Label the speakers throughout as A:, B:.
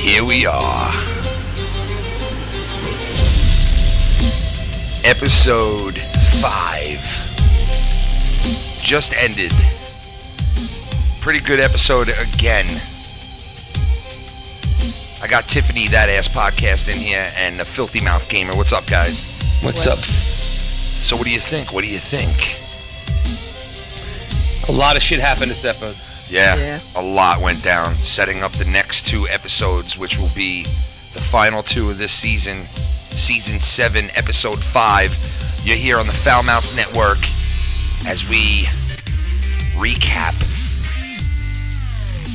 A: Here we are. Episode 5 just ended. Pretty good episode again. I got Tiffany, That Ass Podcast, in here, and the Filthy Mouth Gamer. What's up, guys?
B: What's up?
A: So what do you think? What do you think?
B: A lot of shit happened this episode.
A: Yeah, a lot went down, setting up the next 2 episodes, which will be the final 2 of this season, Season 7, Episode 5. You're here on the Foul Mouths Network as we recap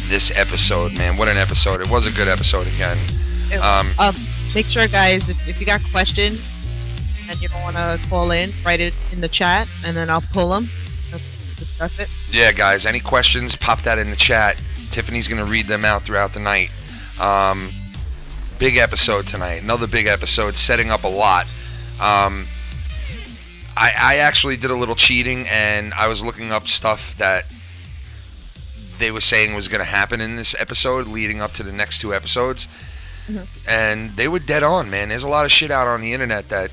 A: this episode, man. What an episode. It was a good episode again.
C: Make sure, guys, if you got questions and you don't want to call in, write it in the chat, and then I'll pull them. Discuss it.
A: Yeah, guys, any questions, pop that in the chat. Tiffany's going to read them out throughout the night. Big episode tonight. Another big episode, setting up a lot. I actually did a little cheating, and I was looking up stuff that they were saying was going to happen in this episode leading up to the next 2 episodes. Mm-hmm. And they were dead on, man. There's a lot of shit out on the internet that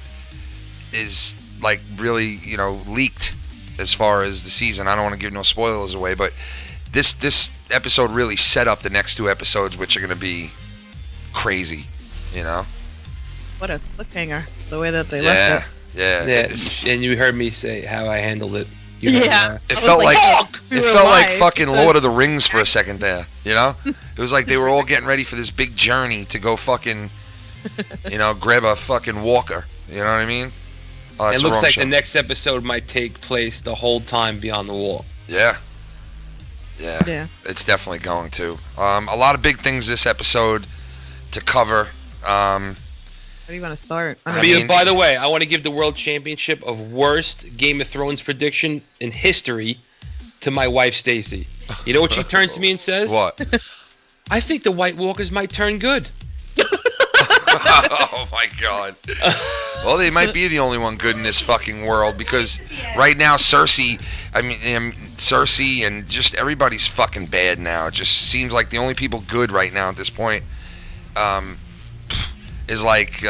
A: is, like, really, leaked as far as the season. I don't want to give no spoilers away, but this episode really set up the next 2 episodes, which are going to be crazy,
C: What a cliffhanger, the way that they left
A: it. Yeah.
B: And you heard me say how I handled it.
A: It felt like fucking Lord of the Rings for a second there, It was like they were all getting ready for this big journey to go fucking, grab a fucking walker. You know what I mean? Oh,
B: it looks like the next episode might take place the whole time Beyond the Wall.
A: Yeah. It's definitely going to. A lot of big things this episode to cover.
C: Where do you want to start?
B: By the way, I want to give the World Championship of worst Game of Thrones prediction in history to my wife, Stacy. You know what she turns to me and says?
A: What?
B: I think the White Walkers might turn good.
A: Oh my God. Well, they might be the only one good in this fucking world, because right now Cersei and just everybody's fucking bad now. It just seems like the only people good right now at this point is like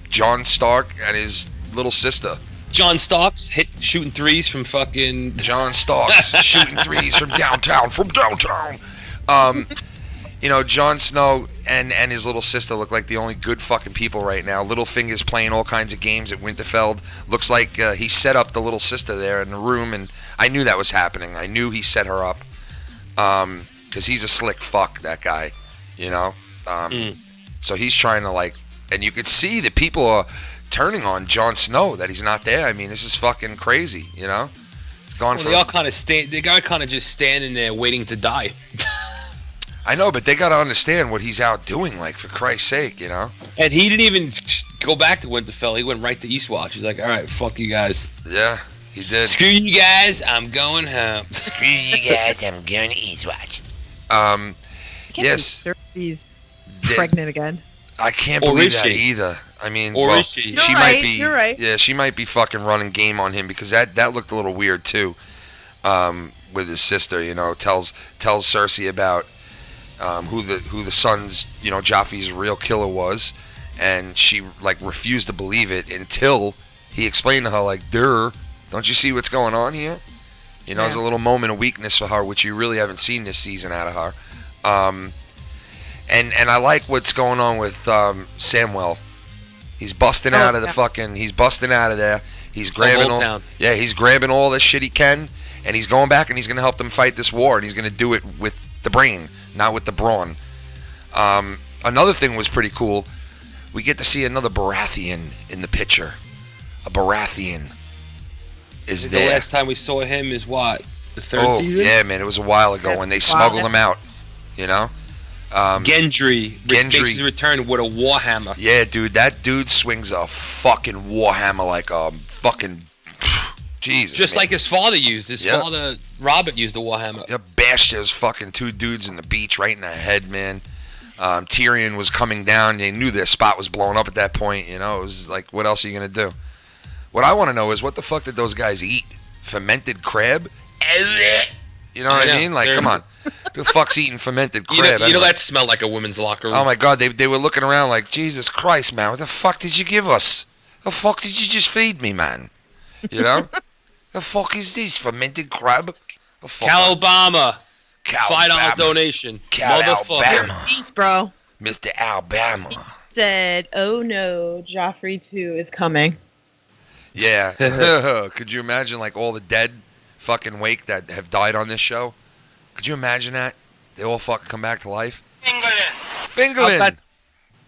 A: Jon Stark and his little sister.
B: Jon Starks shooting threes from fucking...
A: Jon Starks shooting threes from downtown. Jon Snow and his little sister look like the only good fucking people right now. Littlefinger's playing all kinds of games at Winterfell. Looks like he set up the little sister there in the room, and I knew that was happening. I knew he set her up. Because he's a slick fuck, that guy, So he's trying to, and you could see that people are turning on Jon Snow, that he's not there. I mean, this is fucking crazy, It's gone
B: They all kind of just standing there waiting to die.
A: I know, but they got to understand what he's out doing, for Christ's sake,
B: And he didn't even go back to Winterfell. He went right to Eastwatch. He's like, all right, fuck you guys.
A: Yeah, he did.
B: Screw you guys, I'm going home.
A: Screw you guys, I'm going to Eastwatch. Yes.
C: Cersei's pregnant again.
A: I can't believe that either. I mean,
B: is she?
A: She might be.
C: You're right.
A: Yeah, she might be fucking running game on him, because that looked a little weird too. With his sister, tells Cersei about who the son's, Joffrey's real killer was, and she refused to believe it until he explained to her don't you see what's going on here? There's a little moment of weakness for her, which you really haven't seen this season out of her. And I like what's going on with Samwell. He's busting out of he's busting out of there. He's grabbing he's grabbing all the shit he can, and he's going back and he's going to help them fight this war, and he's going to do it with the brain, not with the brawn. Another thing was pretty cool. We get to see another Baratheon in the picture. A Baratheon is there.
B: The last time we saw him is what? The 3rd season?
A: Yeah, man, it was a while ago when they smuggled him out,
B: Gendry makes his return with a warhammer.
A: Yeah, dude, that dude swings a fucking warhammer like a fucking... Jesus,
B: just
A: man.
B: like his father used. His father, Robert, used the warhammer.
A: Yeah, bashed those fucking 2 dudes in the beach right in the head, man. Tyrion was coming down. They knew their spot was blowing up at that point. It was like, what else are you going to do? What I want to know is, what the fuck did those guys eat? Fermented crab? You know what I mean? Like, come on. Who the fuck's eating fermented crab?
B: You know
A: anyway?
B: that smelled like a women's locker room.
A: Oh my God, they were looking around like, Jesus Christ, man, what the fuck did you give us? The fuck did you just feed me, man? You know? The fuck is this? Fermented crab?
B: Cal Obama.
A: Cal
B: $5 donation.
A: Cal
B: Motherfucker.
A: Alabama.
C: Peace, bro.
A: Mr. Alabama.
C: Said, "Oh no, Joffrey 2 is coming."
A: Yeah. Could you imagine like all the dead fucking wake that have died on this show? Could you imagine that? They all fucking come back to life? Fingerlin!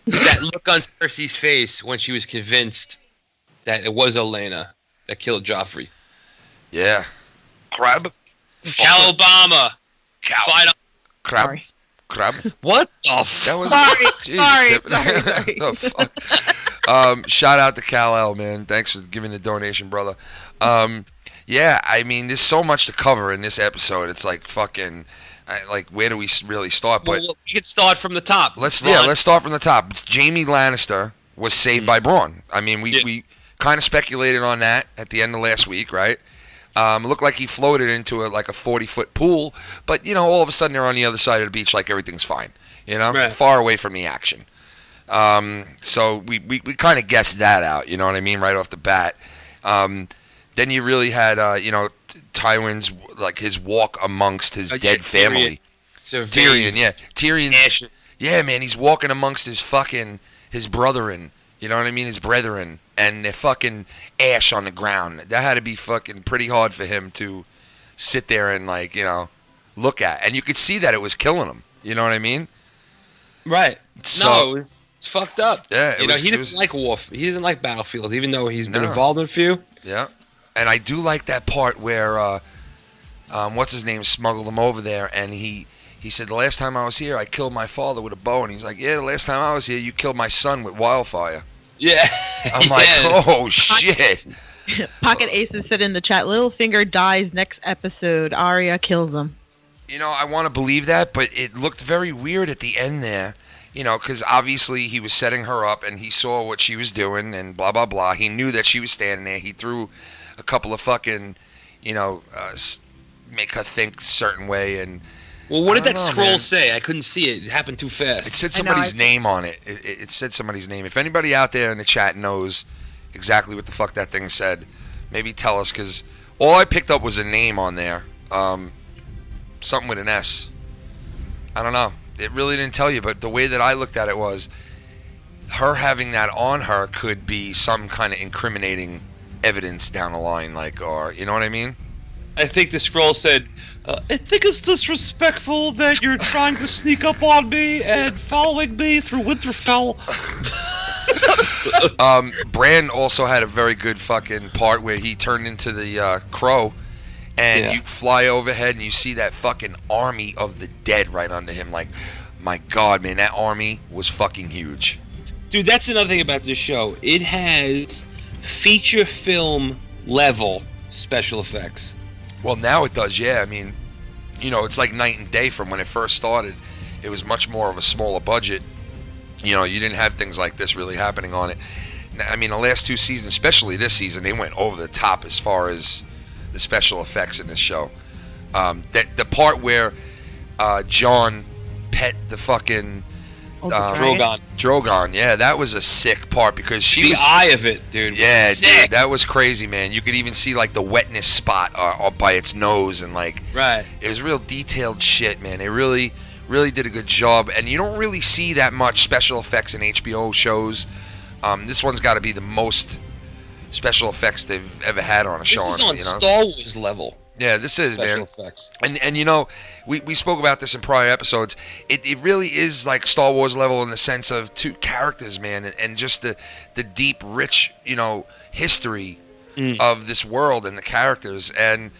B: That look on Cersei's face when she was convinced that it was Olenna that killed Joffrey.
A: Yeah. Crab?
B: Cal Obama. $5.
A: Crab.
C: Sorry.
A: Crab?
B: What the f?
A: That was
C: Sorry.
A: the fuck? Shout out to Cal L, man. Thanks for giving the donation, brother. Yeah, I mean, there's so much to cover in this episode. It's like fucking, like, where do we really start? But
B: Well, we could start from the top.
A: let's start from the top. Jaime Lannister was saved by Bronn. I mean, we kind of speculated on that at the end of last week, right? It looked like he floated into a 40-foot pool, but you know, all of a sudden they're on the other side of the beach, like everything's fine. You know,
B: Right.
A: far away from the action. So we kind of guessed that out. You know what I mean, right off the bat. Then you really had Tywin's like his walk amongst his dead family. Tyrion, yeah, Tyrion.
B: Ashes.
A: Yeah, man, he's walking amongst his brethren. You know what I mean? His brethren. And they're fucking ash on the ground. That had to be fucking pretty hard for him to sit there and, like, you know, look at. And you could see that it was killing him. You know what I mean?
B: Right.
A: So-
B: No, it's fucked up.
A: Yeah,
B: he doesn't like war. He doesn't like battlefields, even though he's been
A: No.
B: involved in a few.
A: Yeah. And I do like that part where, what's his name, smuggled him over there. And he said, the last time I was here, I killed my father with a bow. And he's like, yeah, the last time I was here, you killed my son with wildfire.
B: Yeah.
A: I'm like, oh, shit.
C: Pocket Aces said in the chat, Littlefinger dies next episode. Arya kills him.
A: You know, I want to believe that, but it looked very weird at the end there. You know, because obviously he was setting her up and he saw what she was doing and blah, blah, blah. He knew that she was standing there. He threw a couple of fucking, make her think a certain way. And
B: Well, what did
A: I
B: that
A: don't know,
B: scroll
A: man.
B: say? I couldn't see it. It happened too
A: It
B: fast.
A: said
C: I know,
A: somebody's name on it. It said somebody's name. If anybody out there in the chat knows exactly what the fuck that thing said, maybe tell us, because all I picked up was a name on there. Something with an S. I don't know. It really didn't tell you, but the way that I looked at it was her having that on her could be some kind of incriminating evidence down the line, like, or, you know what I mean?
B: I think the scroll said, I think it's disrespectful that you're trying to sneak up on me and following me through Winterfell.
A: Bran also had a very good fucking part where he turned into the crow, and you fly overhead and you see that fucking army of the dead right under him. Like, my God, man, that army was fucking huge.
B: Dude, that's another thing about this show. It has feature film level special effects.
A: Well, now it does, yeah. I mean, it's like night and day from when it first started. It was much more of a smaller budget. You didn't have things like this really happening on it. I mean, the last two seasons, especially this season, they went over the top as far as the special effects in this show. The part where Jon pet the fucking Drogon, yeah, that was a sick part because she was
B: the eye of it, dude.
A: Yeah,
B: sick.
A: dude, that was crazy, man. You could even see like the wetness spot by its nose, and like,
B: right.
A: It was real detailed shit, man. They really did a good job, and you don't really see that much special effects in HBO shows. This one's got to be the most special effects they've ever had on a show.
B: This is on Star Wars level.
A: Yeah, this is,
B: special
A: man.
B: Effects.
A: And we spoke about this in prior episodes. It really is like Star Wars level in the sense of two characters, man, and just the deep, rich, history of this world and the characters. And,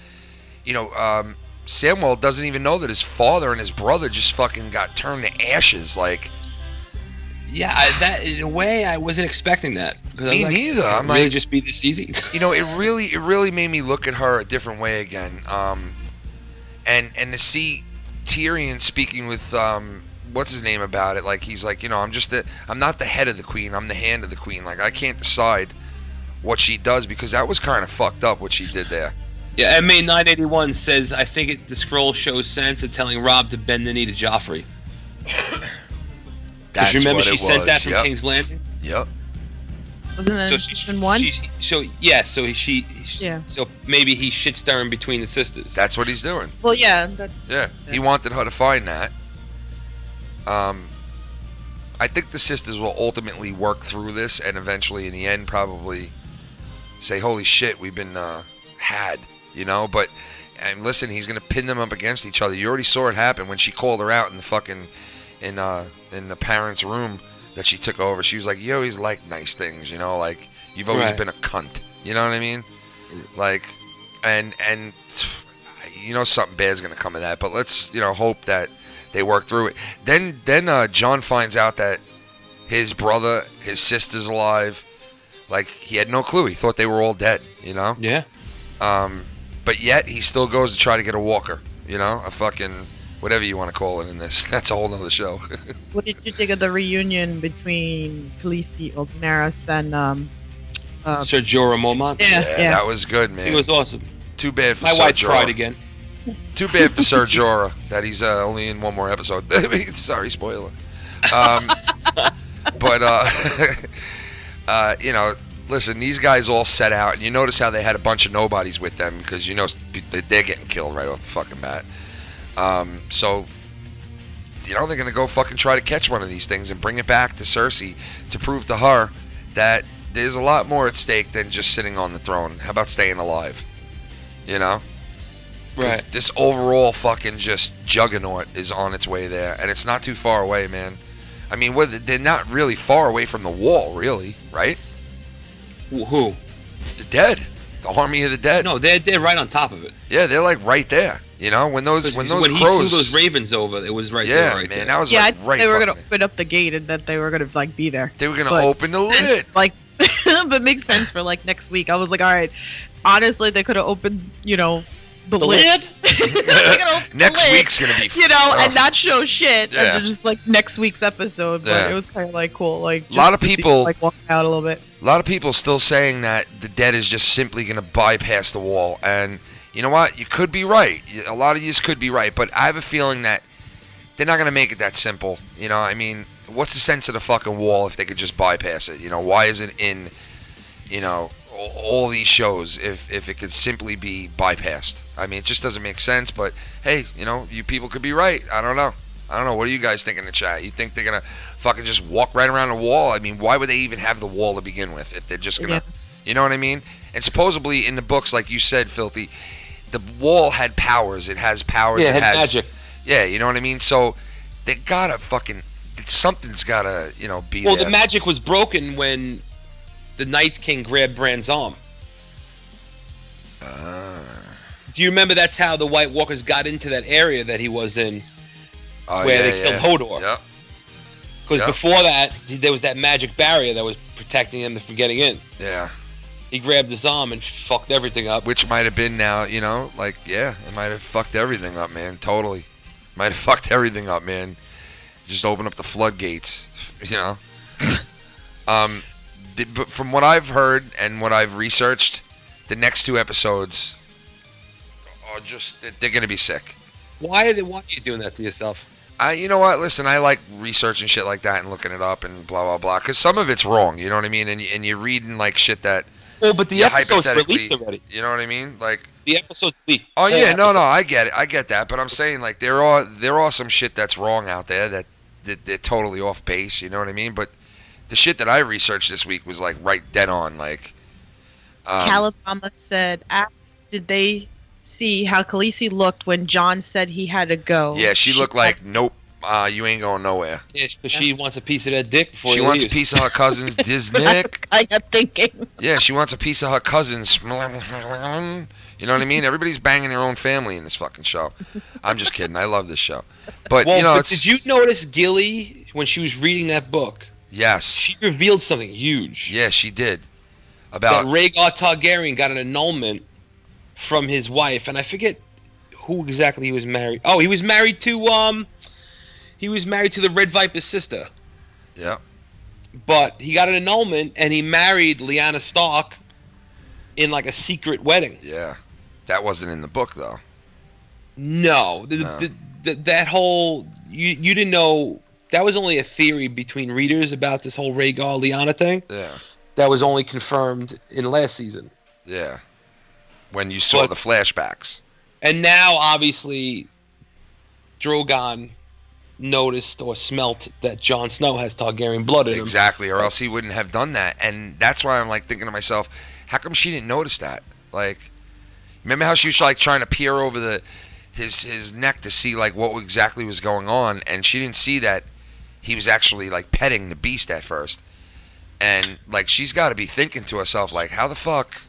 A: Samwell doesn't even know that his father and his brother just fucking got turned to ashes, like.
B: Yeah, that in a way I wasn't expecting that.
A: Me neither. I'm
B: really
A: like,
B: just be this easy.
A: It really made me look at her a different way again. And to see Tyrion speaking with what's his name about it, like he's like, I'm not the head of the queen, I'm the hand of the queen. Like, I can't decide what she does, because that was kind of fucked up what she did there.
B: Yeah, MA 981 says, I think the scroll shows sense of telling Rob to bend the knee to Joffrey.
A: That's
B: you remember
A: what
B: she
A: it
B: sent
A: was.
B: that from
A: Yep.
B: King's Landing?
A: Yep.
C: Wasn't that season 1?
B: So maybe he shit stirring between the sisters.
A: That's what he's doing.
C: Well, yeah.
A: Yeah. He wanted her to find that. I think the sisters will ultimately work through this and eventually in the end probably say, holy shit, we've been had, you know, but and listen, he's gonna pin them up against each other. You already saw it happen when she called her out in the fucking in the parents' room that she took over. She was like, you always like nice things, you know, like you've always been a cunt. You know what I mean? Like and you know something bad's gonna come of that, but let's, you know, hope that they work through it. Then John finds out that his brother, his sister's alive. Like, he had no clue. He thought they were all dead, you know?
B: Yeah.
A: But yet, he still goes to try to get a walker, you know? A fucking, whatever you want to call it in this. That's a whole nother show.
C: What did you think of the reunion between Khaleesi, Daenerys, and
B: Ser Jorah Mormont?
C: Yeah.
A: That was good, man.
B: It was awesome.
A: Too bad for
B: My
A: Ser
B: wife
A: Jorah.
B: cried again.
A: Too bad for Ser Jorah that he's only in one more episode. Sorry, spoiler. But you know, listen, these guys all set out, and you notice how they had a bunch of nobodies with them because you know they're getting killed right off the fucking bat. So, you know, they're gonna go fucking try to catch one of these things and bring it back to Cersei to prove to her that there's a lot more at stake than just sitting on the throne. How about staying alive? You know?
B: Right.
A: This overall fucking just juggernaut is on its way there, and it's not too far away, man. I mean, they're not really far away from the wall, really, right?
B: Who?
A: The dead, the army of the dead.
B: No, they're right on top of it.
A: Yeah, they're like right there. You know, when those
B: When
A: crows,
B: he flew those ravens over, it was right there. Right
A: man,
B: there.
A: that was
C: yeah,
A: like
C: I
A: right.
C: they were
A: fucking
C: gonna open up the gate and that they were gonna like be there.
A: They were gonna open the lid.
C: Like, but makes sense for like next week. I was like, all right. Honestly, they could have opened, you know, the lid.
A: Next week's gonna be,
C: you know, and not show shit.
A: Yeah.
C: And just like next week's episode. But
A: Yeah.
C: it was kind of like cool. Like
A: A lot of
C: just to see,
A: people-
C: like walking out a little bit.
A: A lot of people still saying that the dead is just simply going to bypass the wall. And you know what? You could be right. A lot of you could be right. But I have a feeling that they're not going to make it that simple. You know, I mean, what's the sense of the fucking wall if they could just bypass it? You know, why is it in, you know, all these shows if it could simply be bypassed? I mean, it just doesn't make sense. But, hey, you know, you people could be right. I don't know. What do you guys think in the chat? You think they're going to fucking just walk right around the wall? I mean, why would they even have the wall to begin with if they're just going to, you know what I mean? And supposedly in the books, like you said, Filthy, the wall had powers. It has powers.
B: Yeah,
A: it
B: it
A: has
B: magic.
A: Yeah, you know what I mean? So they got to fucking, something's got to, you know, be
B: Well,
A: there.
B: the magic was broken when the Night King grabbed Bran's arm. Do you remember that's how the White Walkers got into that area that he was in? Where they killed Hodor.
A: Yep.
B: Because before that, there was that magic barrier that was protecting him from getting in.
A: Yeah.
B: He grabbed his arm and fucked everything up.
A: Which might have been now, you know, like, yeah, it might have fucked everything up, man. Totally. Might have fucked everything up, man. Just open up the floodgates, you know. But from what I've heard and what I've researched, the next 2 episodes are just, they're going to be sick.
B: Why are you doing that to yourself?
A: You know what? Listen, I like researching shit like that and looking it up and blah blah blah. Because some of it's wrong, you know what I mean. And you're reading like shit that.
B: Well, but the episode's released already.
A: You know what I mean? Like
B: the episode's leaked.
A: Oh yeah, no, I get it, I get that. But I'm saying like there are some shit that's wrong out there that they're totally off base. You know what I mean? But the shit that I researched this week was like right dead on. Like.
C: Calabama said, "Ask, did they see how Khaleesi looked when John said he had to go?"
A: Yeah, she looked like, nope, you ain't going nowhere.
B: Yeah, because she wants a piece of that dick before
A: she wants a piece of her cousin's Disney.
C: I kept thinking.
A: Yeah, she wants a piece of her cousin's. You know what I mean? Everybody's banging their own family in this fucking show. I'm just kidding. I love this show. But, you know,
B: did you notice Gilly, when she was reading that book?
A: Yes.
B: She revealed something huge.
A: Yeah, she did. About
B: that Rhaegar Targaryen got an annulment from his wife, and I forget who exactly he was married. Oh, he was married to the Red Viper's sister.
A: Yeah.
B: But he got an annulment, and he married Lyanna Stark in like a secret wedding.
A: Yeah. That wasn't in the book, though.
B: No,
A: No.
B: That whole you didn't know. That was only a theory between readers about this whole Rhaegar Lyanna thing.
A: Yeah.
B: That was only confirmed in last season.
A: Yeah. When you saw the flashbacks.
B: And now, obviously, Drogon noticed or smelt that Jon Snow has Targaryen blood in him.
A: Exactly, or else he wouldn't have done that. And that's why I'm like thinking to myself, how come she didn't notice that? Like, remember how she was like trying to peer over his neck to see like what exactly was going on, and she didn't see that he was actually like petting the beast at first. And like she's got to be thinking to herself like, how the fuck?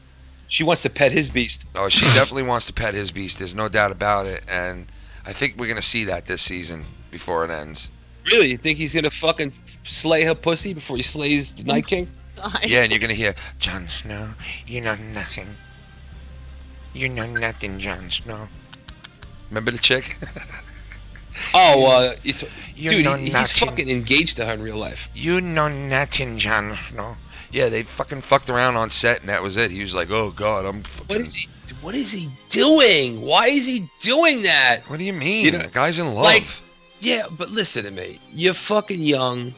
B: She wants to pet his beast.
A: Oh, she definitely wants to pet his beast. There's no doubt about it. And I think we're gonna see that this season before it ends.
B: Really? You think he's gonna fucking slay her pussy before he slays the Night King?
A: Yeah, and you're gonna hear, Jon Snow, you know nothing. You know nothing, Jon Snow. Remember the chick?
B: Oh,
A: You
B: dude,
A: know
B: he's
A: nothing.
B: fucking engaged to her in real life.
A: You know nothing, Jon Snow. Yeah, they fucking fucked around on set, and that was it. He was like, "Oh God, I'm." Fucking...
B: What is he doing? Why is he doing that?
A: What do you mean?
B: You know,
A: the guy's in love.
B: like, yeah, but listen to me. You're fucking young.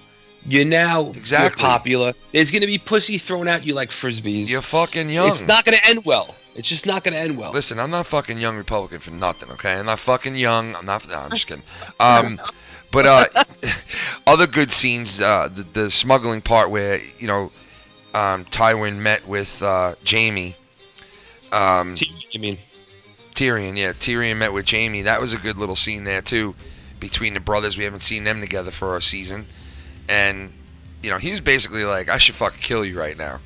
B: You're now You're popular. There's gonna be pussy thrown at you like frisbees.
A: You're fucking young.
B: It's not gonna end well. It's just not gonna end well.
A: Listen, I'm not fucking young Republican for nothing. Okay, I'm not fucking young. I'm not. No, I'm just kidding. But other good scenes. The smuggling part where Tywin met with Jaime.
B: You mean
A: Tyrion? Yeah, Tyrion met with Jaime. That was a good little scene there too, between the brothers. We haven't seen them together for a season, and he was basically like, "I should fucking kill you right now,"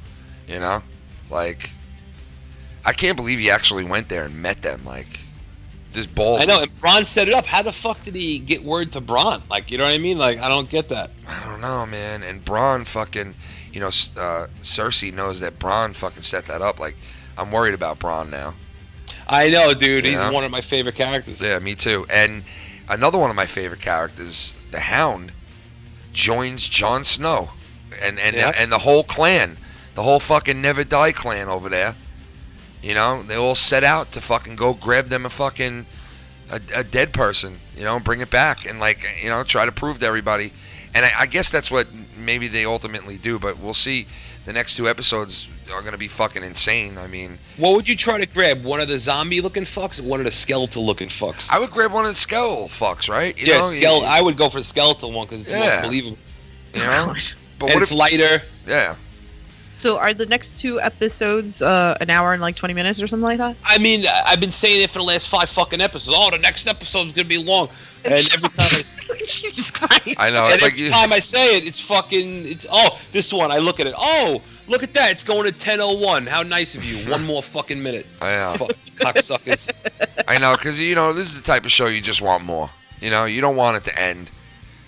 A: like. I can't believe he actually went there and met them. Like, just balls.
B: I know, and Bronn set it up. How the fuck did he get word to Bronn? Like, you know what I mean? Like, I don't get that.
A: I don't know, man. And Bronn fucking, Cersei knows that Bronn fucking set that up. Like, I'm worried about Bronn now.
B: I know, dude. He's one of my favorite characters.
A: Yeah, me too. And another one of my favorite characters, the Hound, joins Jon Snow and the whole clan, the whole fucking Never Die clan over there. They all set out to fucking go grab them a dead person, bring it back and try to prove to everybody. And I guess that's what maybe they ultimately do, but we'll see. The next 2 episodes are going to be fucking insane. I mean,
B: what would you try to grab? One of the zombie-looking fucks or one of the skeletal-looking fucks?
A: I would grab one of the skeletal fucks, right?
B: I would go for the skeletal one because it's more believable.
A: But
B: and it's lighter.
A: Yeah.
C: So are the next 2 episodes an hour and like 20 minutes or something like that?
B: I mean, I've been saying it for the last 5 fucking episodes. Oh, the next episode's gonna be long, and every time
C: Jesus Christ.
A: I know.
B: It's every time I say it, it's this one. I look at it. Oh, look at that. It's going to 10:01. How nice of you. 1 more fucking minute.
A: I know.
B: Fuck, cocksuckers.
A: I know, because this is the type of show you just want more. You don't want it to end.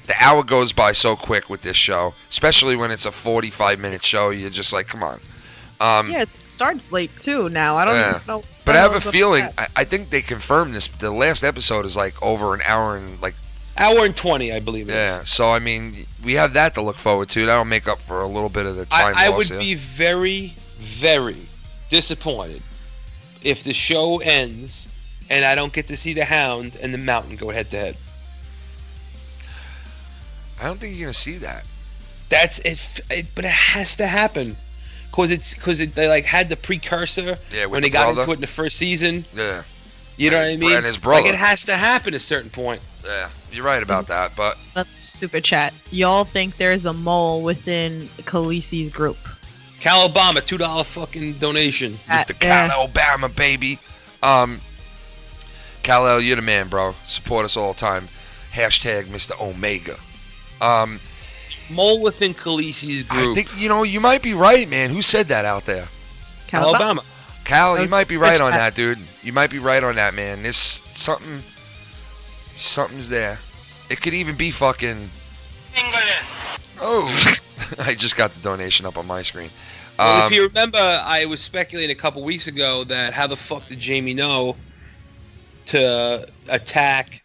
A: The hour goes by so quick with this show, especially when it's a 45-minute show. You're just like, come on.
C: Yeah, it starts late too now. I don't even know.
A: But I have a feeling, I think they confirmed this. The last episode is like over an hour and like...
B: Hour and 20, I believe it is.
A: Yeah, so I mean, we have that to look forward to. That'll make up for a little bit of the time
B: I
A: loss.
B: would be very, very disappointed if the show ends and I don't get to see the Hound and the Mountain go head-to-head.
A: I don't think you're gonna see that.
B: That's it, but it has to happen, because they like had the precursor when they got into it in the first season.
A: Yeah,
B: you know what I mean.
A: And his brother.
B: Like, it has to happen at a certain point.
A: Yeah, you're right about that. But
C: super chat. Y'all think there's a mole within Khaleesi's group?
B: Cal Obama, $2 fucking donation.
A: Mr. Cal Obama, baby. Kal-El, you're the man, bro. Support us all the time. Hashtag Mr. Omega.
B: Mole within Khaleesi's group.
A: I think, you might be right, man. Who said that out there?
C: Cal
B: Obama.
A: Cal, you might be right on that, dude. You might be right on that, man. There's something's there. It could even be fucking... Oh. I just got the donation up on my screen.
B: Well, if you remember, I was speculating a couple weeks ago that how the fuck did Jaime know to attack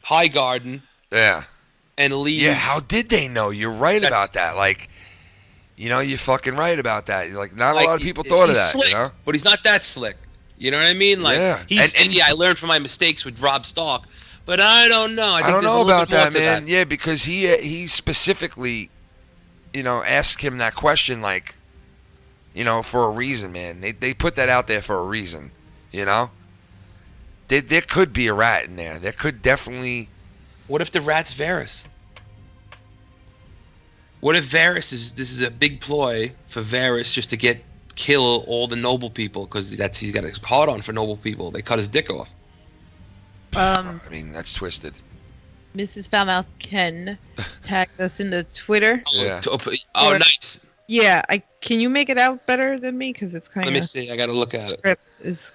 B: Highgarden?
A: Yeah.
B: And leave.
A: Yeah, how did they know? You're right about that. Like, you're fucking right about that. Like, not a lot of people thought of that.
B: Slick, but he's not that slick. You know what I mean? Like,
A: Yeah.
B: he said, I learned from my mistakes with Robb Stark, but I don't know. I
A: don't
B: think
A: know about that, man.
B: That.
A: Yeah, because he specifically, asked him that question, like, for a reason, man. They put that out there for a reason, There could be a rat in there. There could definitely.
B: What if the rat's Varys? What if Varys this is a big ploy for Varys just to kill all the noble people because he's got a hard on for noble people. They cut his dick off.
A: I mean, that's twisted.
C: Mrs. Foulmouth Ken tagged us in the Twitter.
A: Yeah.
B: Oh, nice.
C: Yeah, can you make it out better than me? Because it's kind of.
B: Let me see. I gotta look at it.
C: Script is.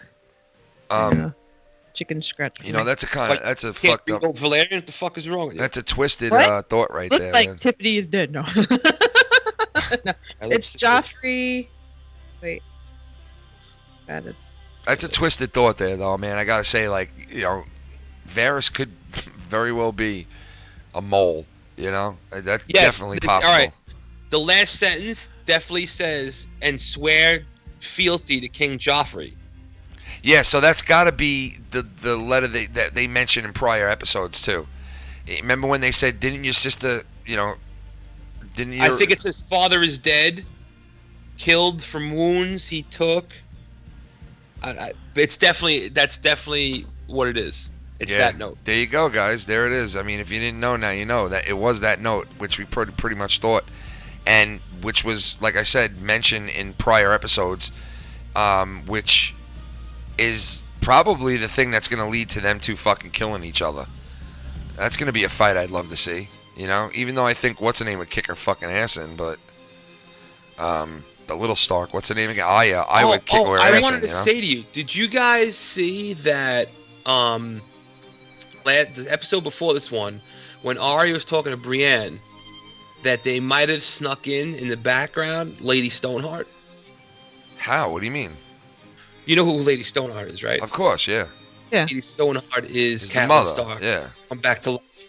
C: Chicken scratch.
A: That's a fucked up.
B: Valerian, what the fuck is wrong with you?
A: That's a twisted thought right there.
C: Looks like
A: man.
C: Tiffany is dead. No. No. It's Joffrey. Wait. Got it.
A: That's a twisted thought there, though, man. I gotta say, like, Varys could very well be a mole. That's definitely possible.
B: All right. The last sentence definitely says, "and swear fealty to King Joffrey."
A: Yeah, so that's got to be the letter that they mentioned in prior episodes too. Remember when they said, "Didn't your sister, didn't you?"
B: I think it says, "Father is dead, killed from wounds he took." That's definitely what it is. It's that note.
A: There you go, guys. There it is. I mean, if you didn't know, now you know that it was that note, which we pretty much thought, and which was, like I said, mentioned in prior episodes, which is probably the thing that's going to lead to them two fucking killing each other. That's going to be a fight I'd love to see, even though I think what's her name would kick her fucking ass in, but the little Stark, what's her name again? I would kick her ass in.
B: I wanted to say to you, did you guys see that the episode before this one, when Arya was talking to Brienne, that they might have snuck in the background Lady Stoneheart?
A: How? What do you mean?
B: You know who Lady Stoneheart is, right?
A: Of course, yeah.
C: Yeah.
B: Lady Stoneheart is
A: the mother.
B: Stark.
A: Yeah.
B: Come back to life.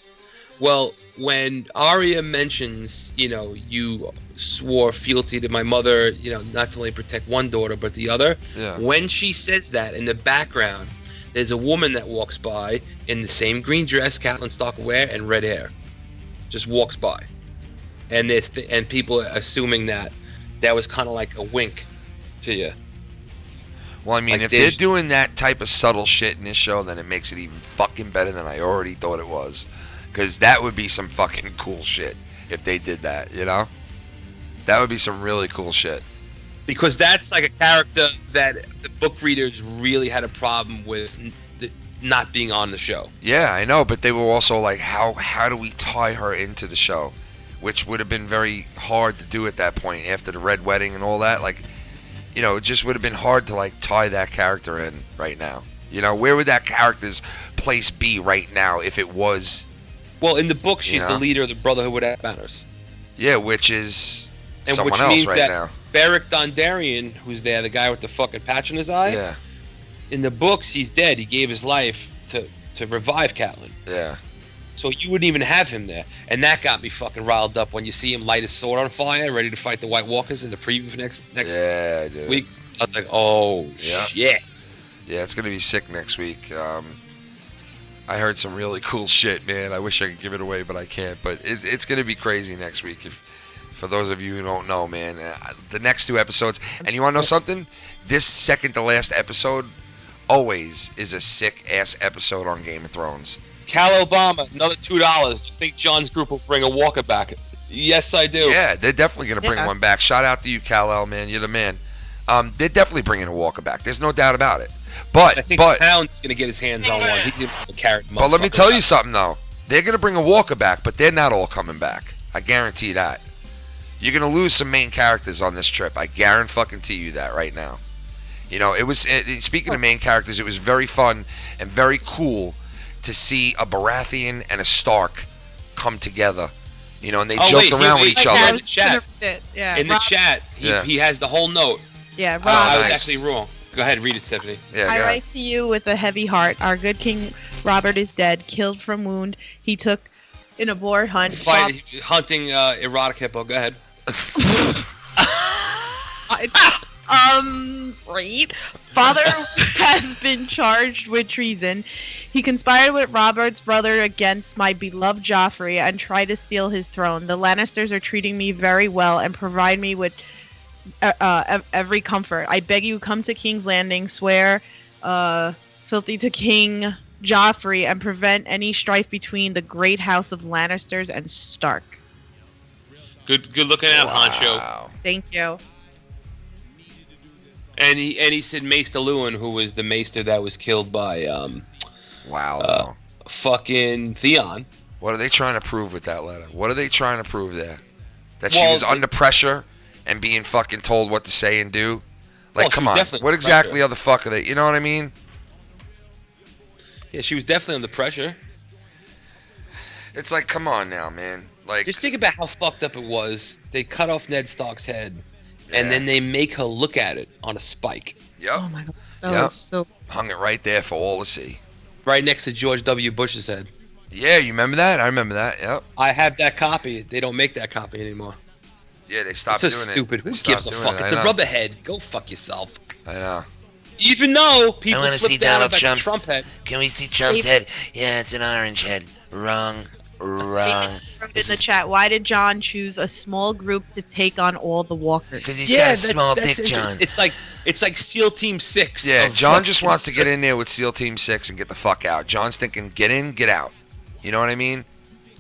B: Well, when Arya mentions, you swore fealty to my mother, not to only protect one daughter but the other.
A: Yeah.
B: When she says that, in the background, there's a woman that walks by in the same green dress Catelyn Stark wear and red hair, just walks by, and and people are assuming that was kind of like a wink to you.
A: Well, I mean,
B: like
A: if they're doing that type of subtle shit in this show, then it makes it even fucking better than I already thought it was. Because that would be some fucking cool shit if they did that, That would be some really cool shit.
B: Because that's like a character that the book readers really had a problem with not being on the show.
A: Yeah, I know, but they were also like, how do we tie her into the show? Which would have been very hard to do at that point after the Red Wedding and all that. Like, it just would have been hard to like tie that character in right now. Where would that character's place be right now if it was?
B: Well, in the book, she's the leader of the Brotherhood Without Banners.
A: Yeah, which is someone
B: which
A: else
B: means
A: right
B: that
A: now.
B: Beric Dondarrion, who's there, the guy with the fucking patch in his eye.
A: Yeah.
B: In the books, he's dead. He gave his life to revive Catelyn.
A: Yeah.
B: So you wouldn't even have him there, and that got me fucking riled up when you see him light his sword on fire, ready to fight the White Walkers in the preview for next week. I was like, oh shit.
A: Yeah, it's gonna be sick next week. I heard some really cool shit, man. I wish I could give it away, but I can't. But it's gonna be crazy next week. For those of you who don't know, man, the next two episodes. And you wanna know something? This second to last episode always is a sick ass episode on Game of Thrones.
B: Cal Obama, another $2. You think John's group will bring a Walker back? Yes, I do.
A: Yeah, they're definitely going to bring one back. Shout out to you, Kal-El, man. You're the man. They're definitely bringing a Walker back. There's no doubt about it. But
B: I think Pound's going to get his hands on one. He's going to carry him.
A: But let me tell you something, though. They're going to bring a Walker back, but they're not all coming back. I guarantee that. You're going to lose some main characters on this trip. I guarantee you that right now. Speaking of main characters, it was very fun and very cool to see a Baratheon and a Stark come together, and they joked around with each other.
B: In the chat, chat, he has the whole note.
C: Yeah, Rob.
B: I was actually wrong. Go ahead, read it, Tiffany.
A: Yeah,
C: I write to you with a heavy heart. Our good King Robert is dead, killed from wound he took in a boar hunt.
B: Hunting erotic hippo. Go ahead.
C: Right. Father has been charged with treason. He conspired with Robert's brother against my beloved Joffrey and tried to steal his throne. The Lannisters are treating me very well and provide me with every comfort. I beg you, come to King's Landing, swear filthy to King Joffrey, and prevent any strife between the great house of Lannisters and Stark.
B: Good looking out, Honcho.
C: Thank you.
B: And he said Maester Lewin, who was the Maester that was killed by fucking Theon.
A: What are they trying to prove with that letter? What are they trying to prove there? That she was under pressure and being fucking told what to say and do? Like, come on. What exactly are the fuck are they? You know what I mean?
B: Yeah, she was definitely under pressure.
A: It's like, come on now, man. Like,
B: just think about how fucked up it was. They cut off Ned Stark's head, and then they make her look at it on a spike.
A: Yep.
C: Oh my god. That was so...
A: Hung it right there for all to see.
B: Right next to George W. Bush's head.
A: Yeah, you remember that? I remember that, yep.
B: I have that copy. They don't make that copy anymore.
A: Yeah, they stopped doing it.
B: It's so stupid. Who gives a fuck? It's a rubber head. Go fuck yourself.
A: I know.
B: Even though people flip down about the Trump head.
D: Can we see Trump's head? Yeah, it's an orange head. Wrong.
C: In the chat, why did Jon choose a small group to take on all the walkers?
D: Because he's got a small dick, Jon.
B: It's like SEAL Team 6.
A: Yeah, Jon just wants to get in there with SEAL Team 6 and get the fuck out. Jon's thinking, get in, get out. You know what I mean?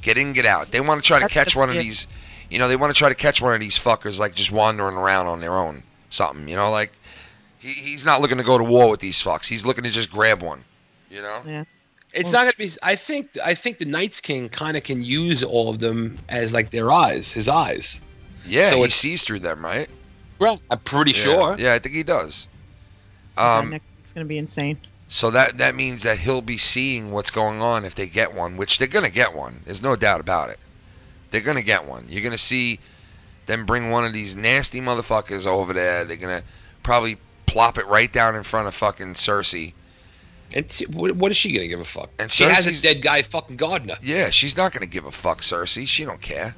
A: Get in, get out. They want to try to catch one of these, they want to try to catch one of these fuckers like just wandering around on their own. Something, like he's not looking to go to war with these fucks. He's looking to just grab one,
C: Yeah.
B: It's not gonna be. I think the Night's King kind of can use all of them as like their eyes, his eyes.
A: Yeah, so he sees through them, right?
B: Right. I'm pretty sure.
A: Yeah, I think he does.
C: Next week's gonna be insane.
A: So that means that he'll be seeing what's going on if they get one, which they're gonna get one. There's no doubt about it. They're gonna get one. You're gonna see them bring one of these nasty motherfuckers over there. They're gonna probably plop it right down in front of fucking Cersei.
B: And what is she gonna give a fuck?
A: And
B: she has a dead guy fucking gardener.
A: Yeah, she's not gonna give a fuck, Cersei. She don't care.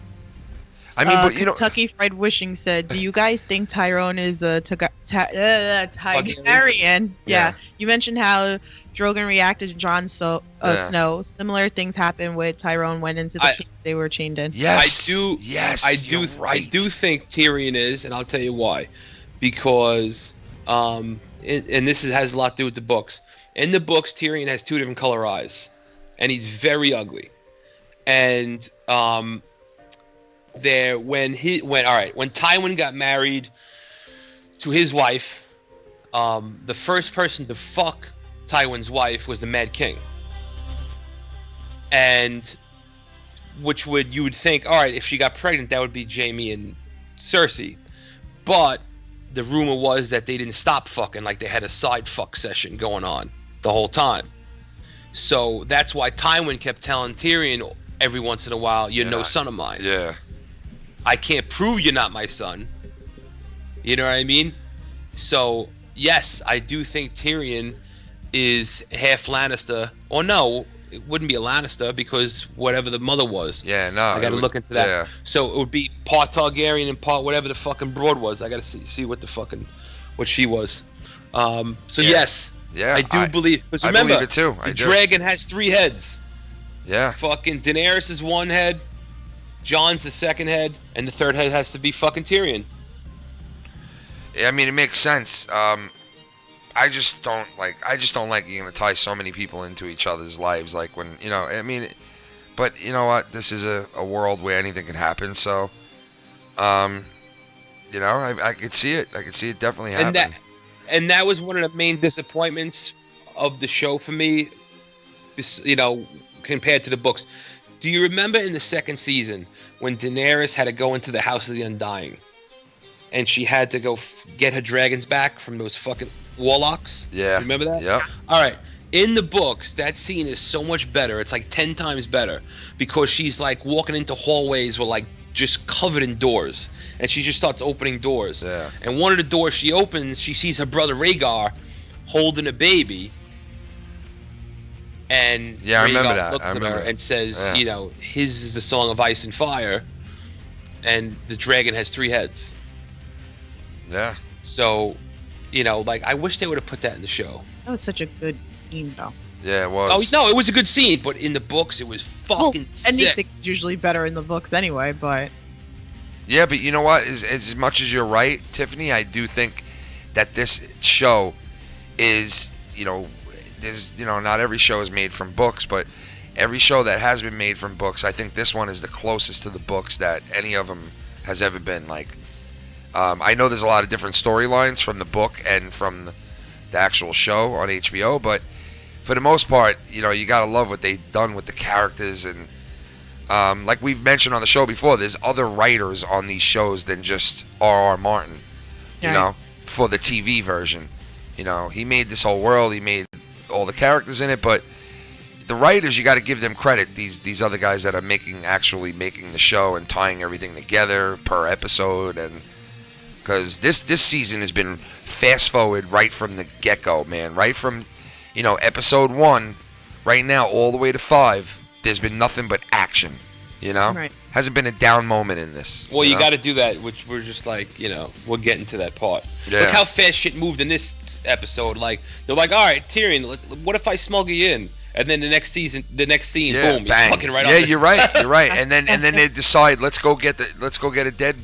A: I mean, but
C: Kentucky Fried Wishing said, "Do you guys think Tyrone is a Targaryen?" Yeah. You mentioned how Drogon reacted to Jon Snow. Similar things happened with Tyrone went into the cave they were chained in.
A: Yes,
B: I do think Tyrion is, and I'll tell you why. Because, and this has a lot to do with the books. In the books, Tyrion has 2 different color eyes, and he's very ugly. And when Tywin got married to his wife, the first person to fuck Tywin's wife was the Mad King. And you would think, all right, if she got pregnant, that would be Jaime and Cersei. But the rumor was that they didn't stop fucking, like they had a side fuck session going on the whole time. So that's why Tywin kept telling Tyrion every once in a while, you're no son of mine.
A: Yeah.
B: I can't prove you're not my son. You know what I mean? So, yes, I do think Tyrion is half Lannister. Or no, it wouldn't be a Lannister because whatever the mother was.
A: Yeah, no.
B: I gotta look into that.
A: Yeah.
B: So it would be part Targaryen and part whatever the fucking broad was. I gotta see what she was. Yes.
A: Yeah,
B: I do believe. Because remember,
A: I believe it too.
B: The dragon has 3 heads.
A: Yeah.
B: Fucking Daenerys is 1 head. Jon's the 2nd head, and the 3rd head has to be fucking Tyrion.
A: Yeah, I mean, it makes sense. I just don't like you're gonna tie so many people into each other's lives. Like when but you know what? This is a world where anything can happen. So, I could see it. I could see it definitely happen.
B: And that was one of the main disappointments of the show for me, compared to the books. Do you remember in the 2nd season when Daenerys had to go into the House of the Undying and she had to go get her dragons back from those fucking warlocks?
A: Yeah.
B: Remember that?
A: Yeah.
B: All right. In the books, that scene is so much better. It's like 10 times better because she's like walking into hallways with like just covered in doors, and she just starts opening doors.
A: Yeah.
B: And one of the doors she opens, she sees her brother Rhaegar holding a baby. And
A: I remember
B: Rhaegar
A: that.
B: looks at her and says, his is the Song of Ice and Fire, and the dragon has 3 heads.
A: Yeah.
B: So, like I wish they would have put that in the show.
C: That was such a good scene, though.
A: Yeah, it was.
B: Oh no, it was a good scene, but in the books it was fucking sick.
C: Anything's usually better in the books anyway, but.
A: Yeah, but you know what? As much as you're right, Tiffany, I do think that this show is, there's, not every show is made from books, but every show that has been made from books, I think this one is the closest to the books that any of them has ever been. Like, I know there's a lot of different storylines from the book and from the actual show on HBO, but for the most part, you gotta love what they've done with the characters, and like we've mentioned on the show before, there's other writers on these shows than just R.R. Martin, for the TV version. He made this whole world, he made all the characters in it, but the writers, you got to give them credit. These other guys that are actually making the show and tying everything together per episode, and because this season has been fast forward right from the get-go, man. Right from episode 1 right now all the way to 5, there's been nothing but action.
C: Right.
A: Hasn't been a down moment in this.
B: Well, you got to do that, which we're just like, we're getting to that part.
A: Yeah.
B: Look how fast shit moved in this episode. Like, they're like, all right, Tyrion, what if I smuggle you in? And then the next scene, boom, he's fucking right on.
A: Yeah, you're right. You're right. And then they decide, let's go get a dead,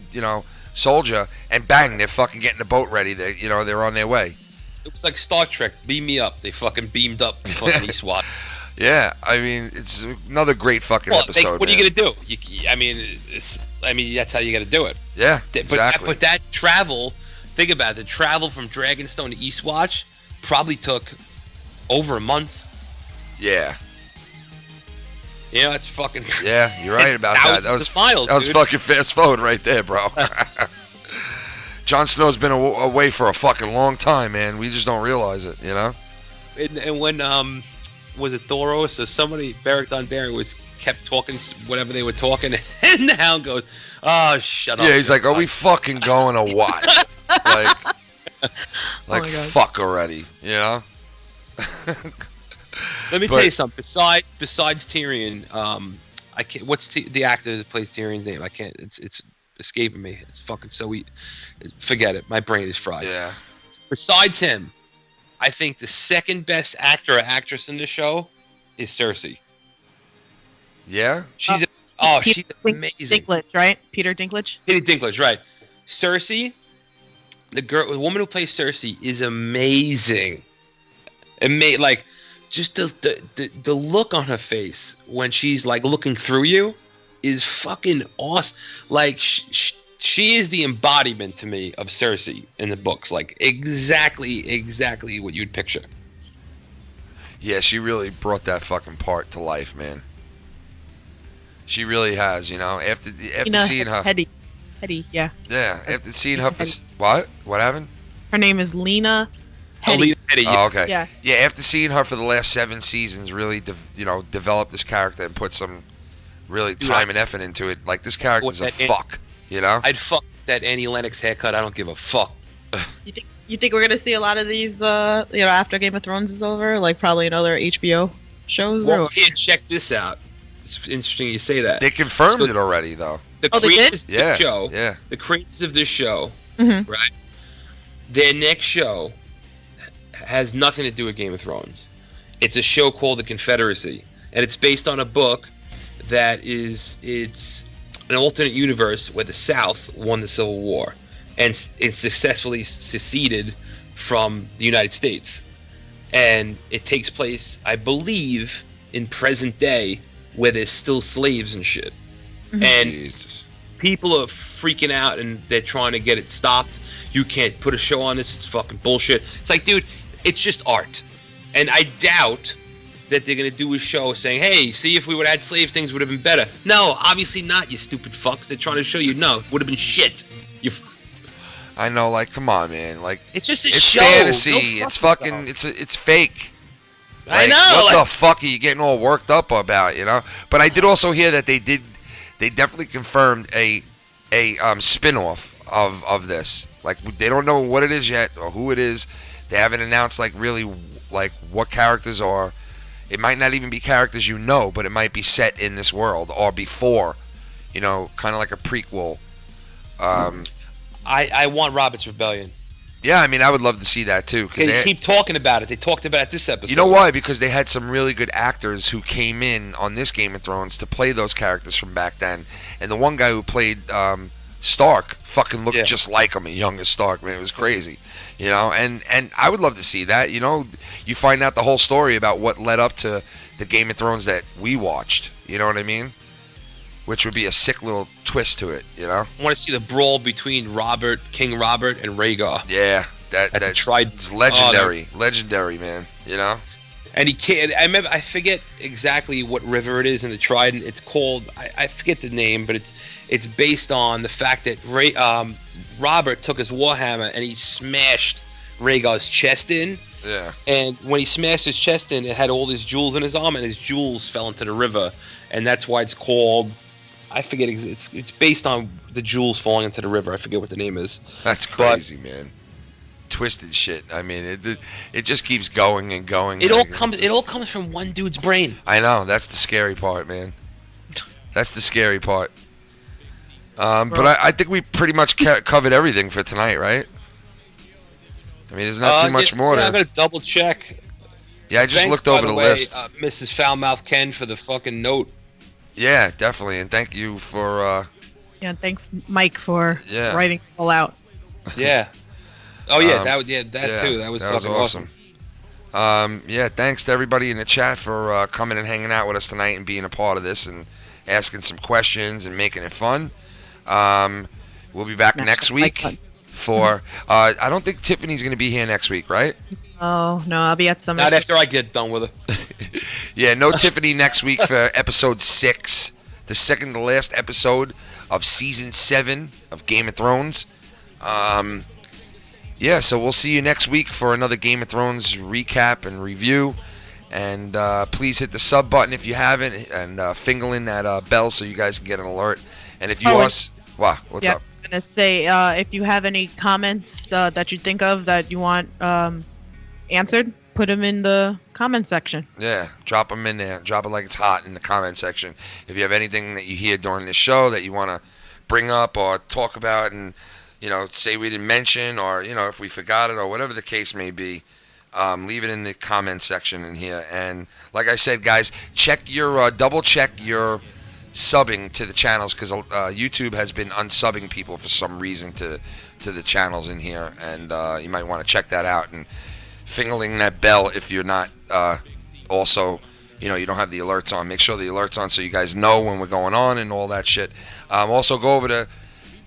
A: soldier, and bang, they're fucking getting the boat ready. They're on their way.
B: It was like Star Trek, beam me up. They fucking beamed up to fucking Eastwatch.
A: Yeah, I mean, it's another great fucking episode.
B: What are you gonna do? I mean, that's how you got to do it.
A: Yeah, exactly.
B: But that travel, think about it. The travel from Dragonstone to Eastwatch probably took over a month.
A: Yeah.
B: It's fucking.
A: Yeah, you're right about that. That was
B: miles,
A: that was fucking fast forward right there, bro. Jon Snow's been away for a fucking long time, man. We just don't realize it,
B: And when was it Thoros or somebody, Beric Dondarrion kept talking whatever they were talking, and the Hound goes, "Oh, shut up."
A: Yeah, he's like, "Are we fucking going or what?" like fuck already,
B: Let me tell you something. Besides Tyrion, I can't. What's the actor that plays Tyrion's name? I can't. It's escaping me. It's fucking so forget it. My brain is fried.
A: Yeah.
B: Besides him, I think the second best actor or actress in the show is Cersei.
A: Yeah.
B: She's amazing.
C: Dinklage, right? Peter Dinklage.
B: Peter Dinklage, right? Cersei, the woman who plays Cersei is amazing. Like, just the look on her face when she's like looking through you is fucking awesome. Like she is the embodiment to me of Cersei in the books. Like exactly what you'd picture.
A: Yeah, she really brought that fucking part to life, man. She really has, after seeing her.
C: Hetty, yeah.
A: Yeah, after seeing her. What happened?
C: Her name is Lena.
B: Hetty.
A: Oh, okay.
C: Yeah.
A: Yeah, after seeing her for the last 7 seasons, really, develop this character and put some really time and effort into it. Like, this character's a fuck,
B: I'd fuck that Annie Lennox haircut. I don't give a fuck.
C: You think we're gonna see a lot of these, after Game of Thrones is over? Like, probably in other HBO shows?
B: Well, here, check this out. It's interesting you say that.
A: They confirmed it already, though.
B: The creators of
A: the
B: show,
A: yeah.
B: The creators of this show,
C: mm-hmm.
B: right? Their next show has nothing to do with Game of Thrones. It's a show called The Confederacy, and it's based on a book it's an alternate universe where the South won the Civil War, and it successfully seceded from the United States. And it takes place, I believe, in present day, where there's still slaves and shit.
C: Mm-hmm.
B: And
A: Jesus.
B: People are freaking out, and they're trying to get it stopped. You can't put a show on this. It's fucking bullshit. It's like, dude, it's just art. And I doubt that they're going to do a show saying, hey, see, if we would have had slaves, things would have been better. No, obviously not, you stupid fucks. They're trying to show you, no, it would have been shit.
A: I know, like, come on, man. Like,
B: it's just a
A: it's
B: show.
A: Fantasy.
B: No
A: it's fucking, it's fake. Like,
B: I know.
A: What the fuck are you getting all worked up about, But I did also hear that they definitely confirmed a spin-off of this. Like, they don't know what it is yet or who it is. They haven't announced, like, really, like, what characters are. It might not even be characters but it might be set in this world or before, kind of like a prequel.
B: I want Robert's Rebellion.
A: Yeah, I mean, I would love to see that too.
B: They keep talking about it. They talked about it this episode.
A: You know why? Because they had some really good actors who came in on this Game of Thrones to play those characters from back then. And the one guy who played Stark fucking looked just like him, a youngest Stark, man. It was crazy. You know, and I would love to see that. You know, you find out the whole story about what led up to the Game of Thrones that we watched. You know what I mean? Which would be a sick little twist to it, you know?
B: I want to see the brawl between King Robert, and Rhaegar.
A: Yeah, that's legendary. Legendary, man, you know?
B: And he can't. I forget exactly what river it is in the Trident. It's called. I forget the name, but it's based on the fact that Robert took his warhammer and he smashed Rhaegar's chest in.
A: Yeah. And
B: when he smashed his chest in, it had all these jewels in his arm, and his jewels fell into the river, and that's why it's called. I forget. It's based on the jewels falling into the river. I forget what the name is.
A: That's crazy, man. Twisted shit. I mean, it just keeps going and going.
B: It all comes from one dude's brain.
A: I know. That's the scary part, man. That's the scary part. But I think we pretty much covered everything for tonight, right? I mean, there's not too much more.
B: I'm gonna double check.
A: Yeah, I just looked over the list.
B: Mrs. Foulmouth Ken for the fucking note.
A: Yeah, definitely, and thank you for.
C: Yeah, thanks, Mike, for writing it all out.
B: Yeah. Oh yeah, that too. That was fucking awesome.
A: Yeah, thanks to everybody in the chat for coming and hanging out with us tonight and being a part of this and asking some questions and making it fun. We'll be back next week for. I don't think Tiffany's going to be here next week, right?
C: Oh no, I'll be at some.
B: Not after I get done with her.
A: Yeah, no Tiffany next week for episode 6, the second to last episode of season 7 of Game of Thrones. Yeah, so we'll see you next week for another Game of Thrones recap and review. And please hit the sub button if you haven't, and finger in that bell so you guys can get an alert. And if you what's up?
C: I'm gonna say if you have any comments that you think of that you want answered, put them in the comment section.
A: Yeah, drop them in there. Drop it like it's hot in the comment section. If you have anything that you hear during this show that you want to bring up or talk about and, you know, say we didn't mention, or, you know, if we forgot it or whatever the case may be, leave it in the comment section in here. And like I said, guys, double check your subbing to the channels, because YouTube has been unsubbing people for some reason to the channels in here, and you might want to check that out and fingering that bell if you're not also, you know, you don't have the alerts on. Make sure the alerts on so you guys know when we're going on and all that shit. Also go over to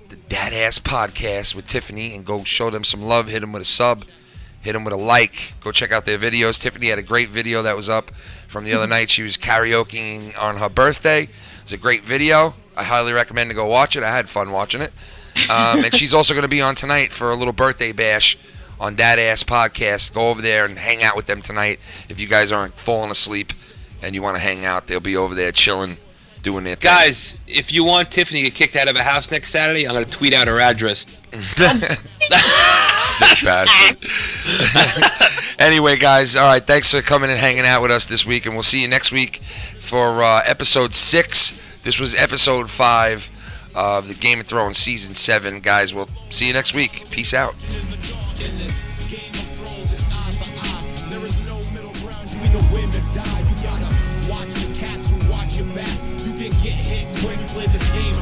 A: the Dad Ass Podcast with Tiffany and go show them some love. Hit them with a sub, hit them with a like. Go check out their videos. Tiffany had a great video that was up from the other night. She was karaokeing on her birthday. It's a great video. I highly recommend to go watch it. I had fun watching it. And she's also going to be on tonight for a little birthday bash on Dad Ass Podcast. Go over there and hang out with them tonight. If you guys aren't falling asleep and you want to hang out, they'll be over there chilling, doing their thing.
B: Guys, if you want Tiffany to get kicked out of a house next Saturday, I'm going to tweet out her address.
A: Sick bastard. Anyway, guys, all right, thanks for coming and hanging out with us this week, and we'll see you next week for episode 6. This was episode 5 of the Game of Thrones season 7. Guys, we'll see you next week. Peace out.
E: In this Game of Thrones, it's eye for eye. There is no middle ground. You either win or die. You gotta watch your cats who watch your back. You can get hit quick. Play this game